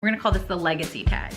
We're gonna call this the legacy tag.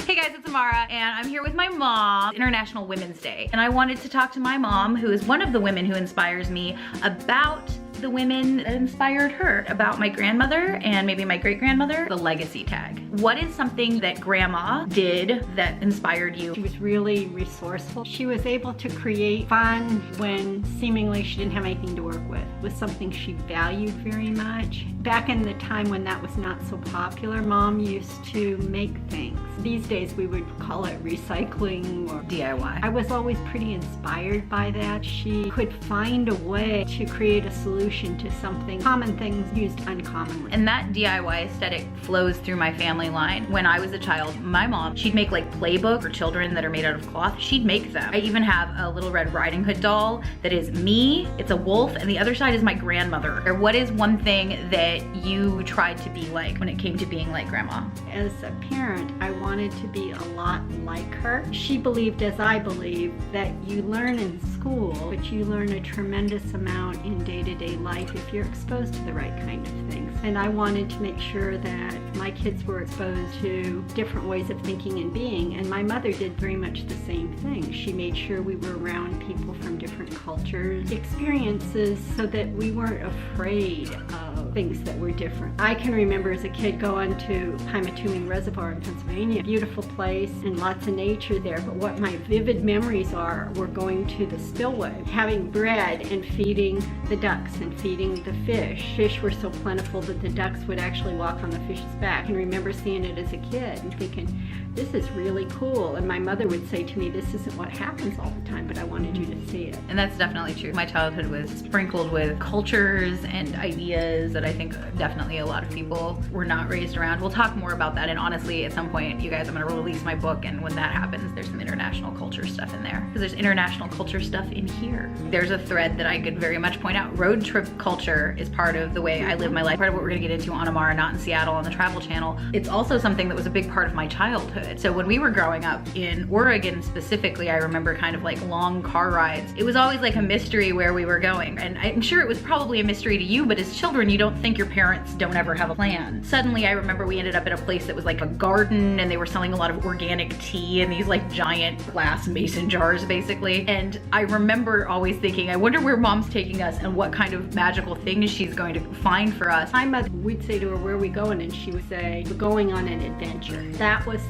Hey guys, it's Amara, and I'm here with my mom, International Women's Day. And I wanted to talk to my mom, who is one of the women who inspires me, about the women that inspired her, about my grandmother and maybe my great-grandmother, the legacy tag. What is something that grandma did that inspired you? She was really resourceful. She was able to create fun when seemingly she didn't have anything to work with. It was something she valued very much. Back in the time when that was not so popular, Mom used to make things. These days we would call it recycling or DIY. I was always pretty inspired by that. She could find a way to create a solution to something, common things used uncommonly. And that DIY aesthetic flows through my family line. When I was a child, my mom, she'd make like playbooks for children that are made out of cloth. She'd make them. I even have a little Red Riding Hood doll that is me, it's a wolf, and the other side is my grandmother. What is one thing that you tried to be like when it came to being like grandma? As a parent, I wanted to be a lot like her. She believed, as I believe, that you learn in school, but you learn a tremendous amount in day-to-day life if you're exposed to the right kind of things. And I wanted to make sure that my kids were exposed to different ways of thinking and being, and my mother did very much the same thing. She made sure we were around people from different cultures, experiences, so that we weren't afraid of things that were different. I can remember as a kid going to Pymatuming Reservoir in Pennsylvania, beautiful place and lots of nature there, but what my vivid memories are were going to the spillway, having bread and feeding the ducks and feeding the fish. Fish were so plentiful that the ducks would actually walk on the fish's back. And remember seeing it as a kid and thinking, this is really cool. And my mother would say to me, this isn't what happens all the time, but I wanted you to see it. And that's definitely true. My childhood was sprinkled with cultures and ideas that I think definitely a lot of people were not raised around. We'll talk more about that, and honestly, at some point, you guys, I'm gonna release my book, and when that happens, there's some international culture stuff in there. Because there's international culture stuff in here. There's a thread that I could very much point out. Road trip culture is part of the way I live my life. Part of what we're gonna get into on Amara Not in Seattle on the Travel Channel. It's also something that was a big part of my childhood. So when we were growing up in Oregon specifically, I remember kind of like long car rides. It was always like a mystery where we were going. And I'm sure it was probably a mystery to you, but as children, you don't think your parents don't ever have a plan. Suddenly, I remember we ended up at a place that was like a garden, and they were selling a lot of organic tea in these like giant glass mason jars, basically. And I remember always thinking, I wonder where Mom's taking us and what kind of magical things she's going to find for us. My mother would say to her, where are we going? And she would say, we're going on an adventure. That was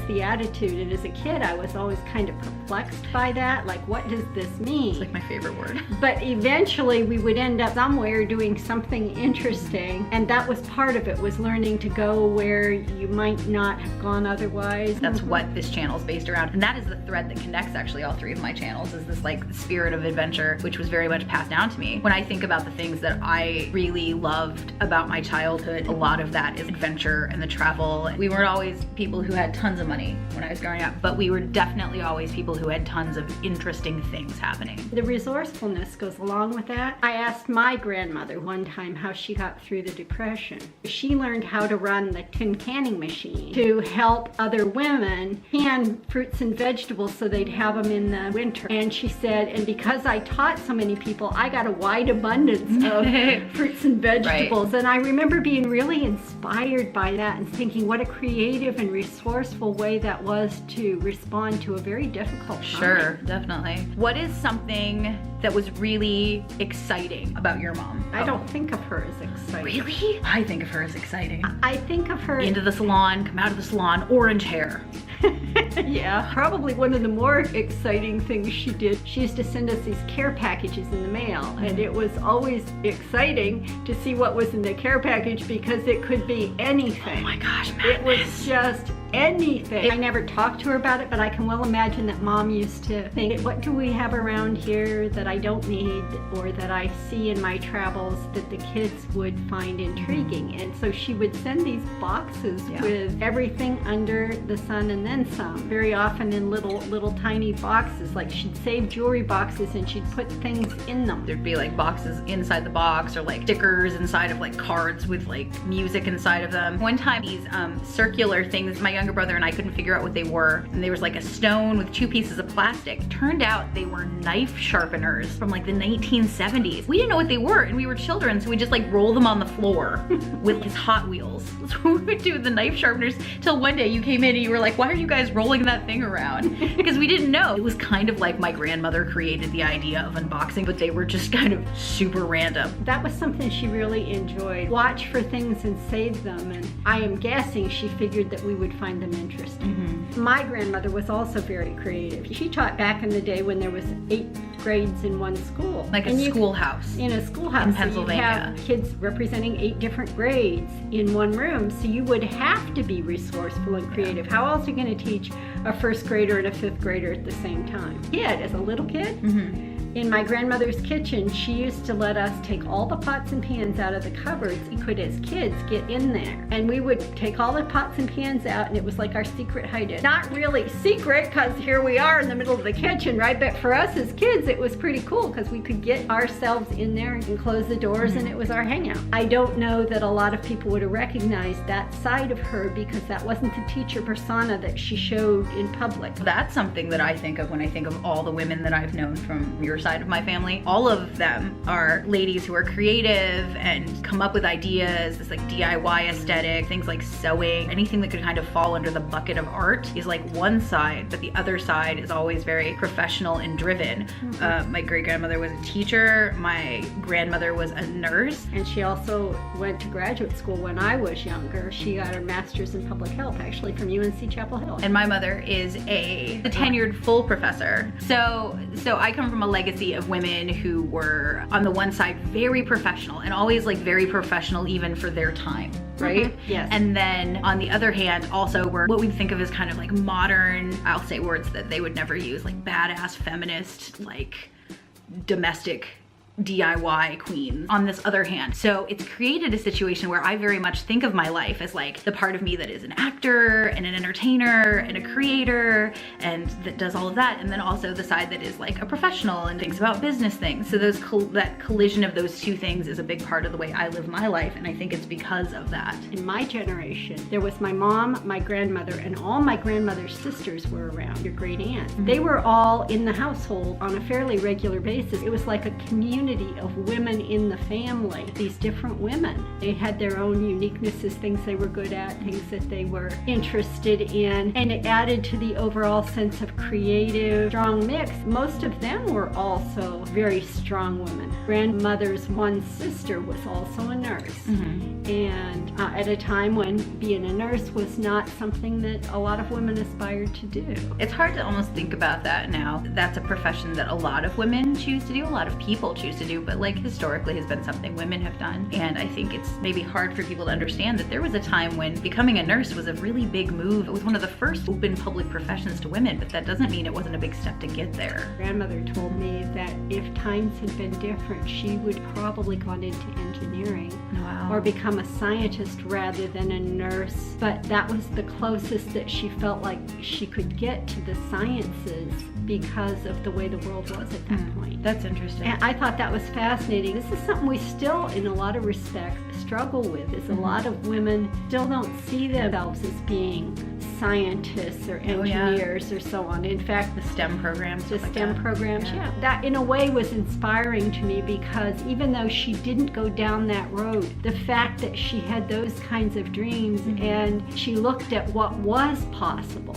the attitude. And as a kid, I was always kind of perplexed by that. Like, what does this mean? It's like my favorite word. But eventually we would end up somewhere doing something interesting. And that was part of it, was learning to go where you might not have gone otherwise. That's what this channel is based around. And that is the thread that connects actually all three of my channels, is this like spirit of adventure, which was very much passed down to me. When I think about the things that I really loved about my childhood, a lot of that is adventure and the travel. We weren't always people who had tons of money when I was growing up, but we were definitely always people who had tons of interesting things happening. The resourcefulness goes along with that. I asked my grandmother one time how she got through the Depression. She learned how to run the tin canning machine to help other women can fruits and vegetables so they'd have them in the winter. And she said, and because I taught so many people, I got a wide abundance of fruits and vegetables. Right. And I remember being really inspired by that and thinking what a creative and resourceful way that was to respond to a very difficult time. Sure, definitely. What is something that was really exciting about your mom? I don't think of her as exciting. Really? I think of her as exciting. I think of her into the salon, come out of the salon, orange hair. Yeah, probably one of the more exciting things she did, she used to send us these care packages in the mail, and it was always exciting to see what was in the care package because it could be anything. Oh my gosh, madness. It was just anything. I never talked to her about it, but I can well imagine that Mom used to think, what do we have around here that I don't need or that I see in my travels that the kids would find intriguing? And so she would send these boxes with everything under the sun and then some, very often in little tiny boxes. Like she'd save jewelry boxes and she'd put things in them. There'd be like boxes inside the box or like stickers inside of like cards with like music inside of them. One time these circular things, my younger brother and I couldn't figure out what they were. And there was like a stone with 2 pieces of plastic. Turned out they were knife sharpeners from like the 1970s. We didn't know what they were and we were children, so we just like roll them on the floor with his Hot Wheels. That's what we would do with the knife sharpeners till one day you came in and you were like, why are you guys rolling that thing around? Because we didn't know. It was kind of like my grandmother created the idea of unboxing, but they were just kind of super random. That was something she really enjoyed. Watch for things and save them, and I am guessing she figured that we would find them interesting. My grandmother was also very creative. She taught back in the day when there was 8 grades in one school. Like a schoolhouse. In a schoolhouse. In Pennsylvania. So you'd have kids representing 8 different grades in one room, so you would have to be resourceful and creative. How else are you going to teach a 1st grader and a 5th grader at the same time? As a little kid, in my grandmother's kitchen, she used to let us take all the pots and pans out of the cupboards. We could, as kids, get in there. And we would take all the pots and pans out, and it was like our secret hideout. Not really secret, because here we are in the middle of the kitchen, right? But for us as kids, it was pretty cool, because we could get ourselves in there and close the doors, and it was our hangout. I don't know that a lot of people would have recognized that side of her, because that wasn't the teacher persona that she showed in public. That's something that I think of when I think of all the women that I've known from your side of my family. All of them are ladies who are creative and come up with ideas, this like DIY aesthetic, things like sewing, anything that could kind of fall under the bucket of art is like one side, but the other side is always very professional and driven. My great-grandmother was a teacher, my grandmother was a nurse. And she also went to graduate school when I was younger. She got her master's in public health, actually from UNC Chapel Hill. And my mother is a tenured full professor. So I come from a legacy of women who were on the one side very professional and always like very professional even for their time, right? Yes. And then on the other hand also were what we think of as kind of like modern, I'll say words that they would never use, like badass feminist, like domestic DIY queens on this other hand. So it's created a situation where I very much think of my life as like the part of me that is an actor and an entertainer and a creator and that does all of that, and then also the side that is like a professional and thinks about business things. So that collision of those 2 things is a big part of the way I live my life, and I think it's because of that. In my generation, there was my mom, my grandmother, and all my grandmother's sisters were around, your great aunts. They were all in the household on a fairly regular basis. It was like a community of women in the family, these different women. They had their own uniquenesses, things they were good at, things that they were interested in, and it added to the overall sense of creative, strong mix. Most of them were also very strong women. Grandmother's one sister was also a nurse, and at a time when being a nurse was not something that a lot of women aspired to do. It's hard to almost think about that now. That's a profession that a lot of women choose to do, a lot of people choose to do, but like historically has been something women have done. And I think it's maybe hard for people to understand that there was a time when becoming a nurse was a really big move. It was one of the first open public professions to women, but that doesn't mean it wasn't a big step to get there. Grandmother told me that if times had been different, she would probably gone into engineering. Wow. Or become a scientist rather than a nurse. But that was the closest that she felt like she could get to the sciences because of the way the world was at that point. That's interesting. And I thought that was fascinating. This is something we still, in a lot of respects, struggle with, is a lot of women still don't see themselves as being scientists or engineers or so on. In fact, the STEM programs. The STEM programs, that in a way was inspiring to me, because even though she didn't go down that road, the fact that she had those kinds of dreams and she looked at what was possible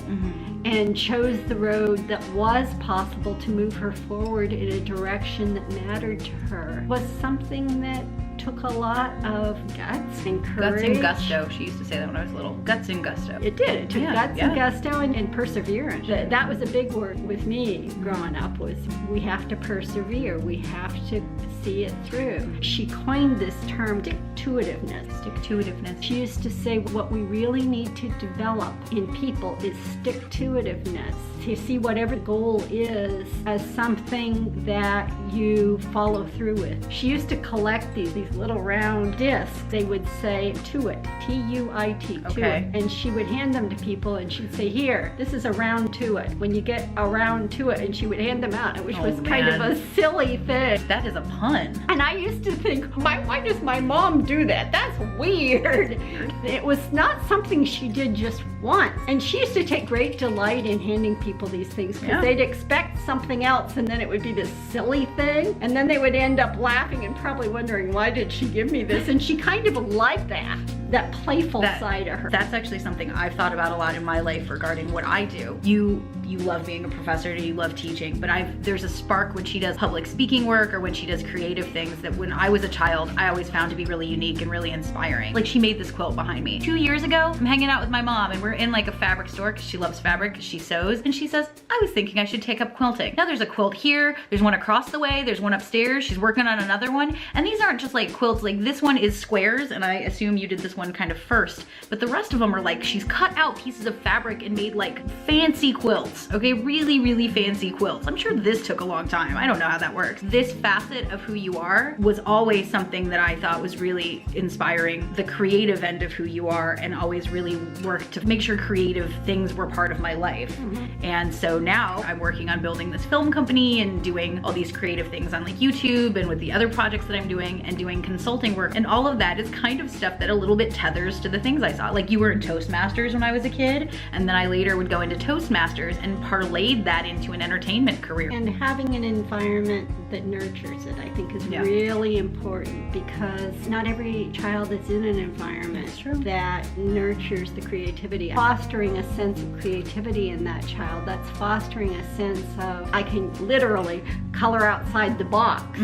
and chose the road that was possible to move her forward in a direction that mattered to her was something that took a lot of guts and courage. Guts and gusto. She used to say that when I was little. Guts and gusto. It did. It took guts and gusto and perseverance. That was a big word with me growing up, was we have to persevere. We have to see it through. She coined this term, stick-to-itiveness. Stick-to-itiveness. She used to say what we really need to develop in people is stick-to-itiveness. To see whatever goal is as something that you follow through with. She used to collect these little round discs. They would say to it, T-U-I-T, to it. And she would hand them to people and she'd say, here, this is a round to it, when you get around to it, and she would hand them out, which was kind of man. a silly thing. That is a pun. And I used to think, why does my mom do that? That's weird. It was not something she did just once. And she used to take great delight in handing people these things because they'd expect something else, and then it would be this silly thing. And then they would end up laughing and probably wondering, why did she give me this? And she kind of liked that playful side of her. That's actually something I've thought about a lot in my life regarding what I do. You love being a professor, you love teaching, but there's a spark when she does public speaking work or when she does creative things that when I was a child, I always found to be really unique and really inspiring. Like she made this quilt behind me. 2 years ago, I'm hanging out with my mom and we're in like a fabric store because she loves fabric, she sews, and she says, I was thinking I should take up quilting. Now there's a quilt here, there's one across the way, there's one upstairs, she's working on another one, and these aren't just like quilts, like this one is squares, and I assume you did this one kind of first, but the rest of them are like, she's cut out pieces of fabric and made like fancy quilts, okay, really, really fancy quilts. I'm sure this took a long time. I don't know how that works. This facet of who you are was always something that I thought was really inspiring, the creative end of who you are, and always really worked to make sure creative things were part of my life. And so now I'm working on building this film company and doing all these creative things on like YouTube and with the other projects that I'm doing and doing consulting work, and all of that is kind of stuff that a little bit tethers to the things I saw. Like you were in Toastmasters when I was a kid, and then I later would go into Toastmasters and parlayed that into an entertainment career. And having an environment that nurtures it, I think, is really important, because not every child is in an environment that nurtures the creativity. Fostering a sense of creativity in that child, that's fostering a sense of, I can literally color outside the box.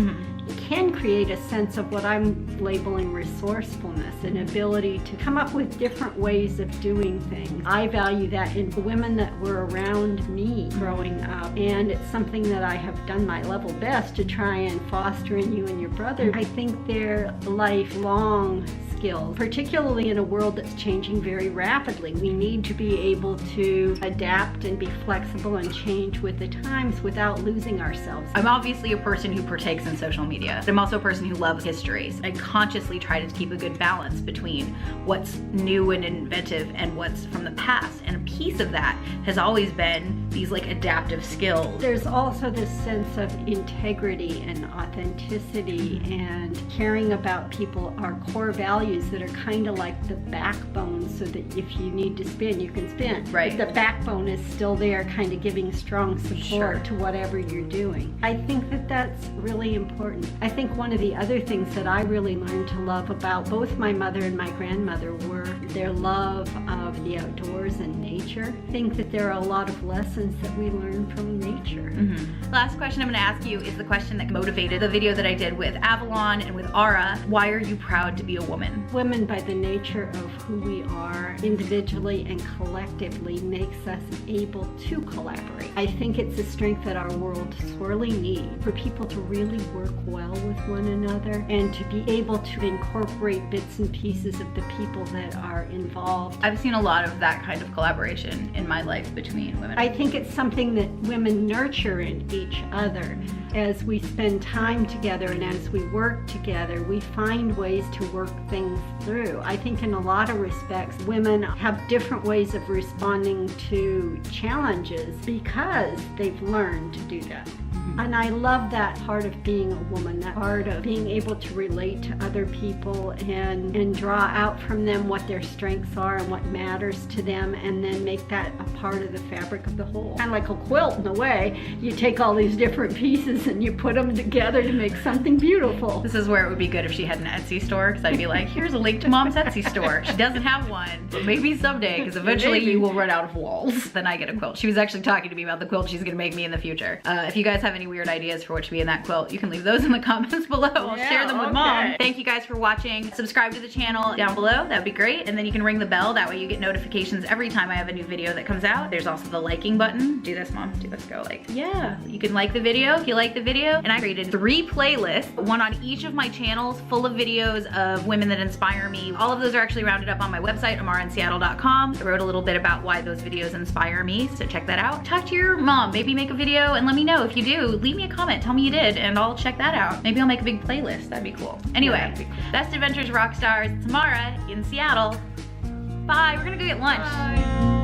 It can create a sense of what I'm labeling resourcefulness, an ability to come up with different ways of doing things. I value that in the women that were around me growing up, and it's something that I have done my level best to try and foster in you and your brother. I think they're lifelong skills, particularly in a world that's changing very rapidly. We need to be able to adapt and be flexible and change with the times without losing ourselves. I'm obviously a person who partakes in social media, but I'm also a person who loves histories. I consciously try to keep a good balance between what's new and inventive and what's from the past, and a piece of that has always been these like adaptive skills. There's also this sense of integrity and authenticity and caring about people, our core values that are kind of like the backbone, so that if you need to spin, you can spin. Right. But the backbone is still there, kind of giving strong support to whatever you're doing. I think that that's really important. I think one of the other things that I really learned to love about both my mother and my grandmother were their love of the outdoors and nature. I think that there are a lot of lessons that we learn from nature. Last question I'm going to ask you is the question that motivated the video that I did with Avalon and with Ara. Why are you proud to be a woman? Women, by the nature of who we are individually and collectively, makes us able to collaborate. I think it's a strength that our world sorely needs, for people to really work well with one another and to be able to incorporate bits and pieces of the people that are involved. I've seen a lot of that kind of collaboration in my life between women. I think it's something that women nurture in each other. As we spend time together and as we work together, we find ways to work things through. I think in a lot of respects, women have different ways of responding to challenges because they've learned to do that. And I love that part of being a woman, that part of being able to relate to other people and draw out from them what their strengths are and what matters to them, and then make that a part of the fabric of the whole. Kind of like a quilt in a way. You take all these different pieces and you put them together to make something beautiful. This is where it would be good if she had an Etsy store, because I'd be like, here's a link to Mom's Etsy store. She doesn't have one, but maybe someday, because eventually you will run out of walls. Then I get a quilt. She was actually talking to me about the quilt she's gonna make me in the future. If you guys have any weird ideas for what should be in that quilt, you can leave those in the comments below. I'll share them with Mom. Thank you guys for watching. Subscribe to the channel down below, that would be great. And then you can ring the bell, that way you get notifications every time I have a new video that comes out. There's also the liking button. Do this, Mom, do this, go like, yeah. You can like the video if you like the video. And I created 3 playlists, one on each of my channels, full of videos of women that inspire me. All of those are actually rounded up on my website, AmaraInSeattle.com. I wrote a little bit about why those videos inspire me, so check that out. Talk to your mom, maybe make a video and let me know. If you do, leave me a comment, tell me you did, and I'll check that out. Maybe I'll make a big playlist, that'd be cool. Anyway, Best Adventures Rock Stars, it's Amara in Seattle. Bye, we're gonna go get lunch. Bye.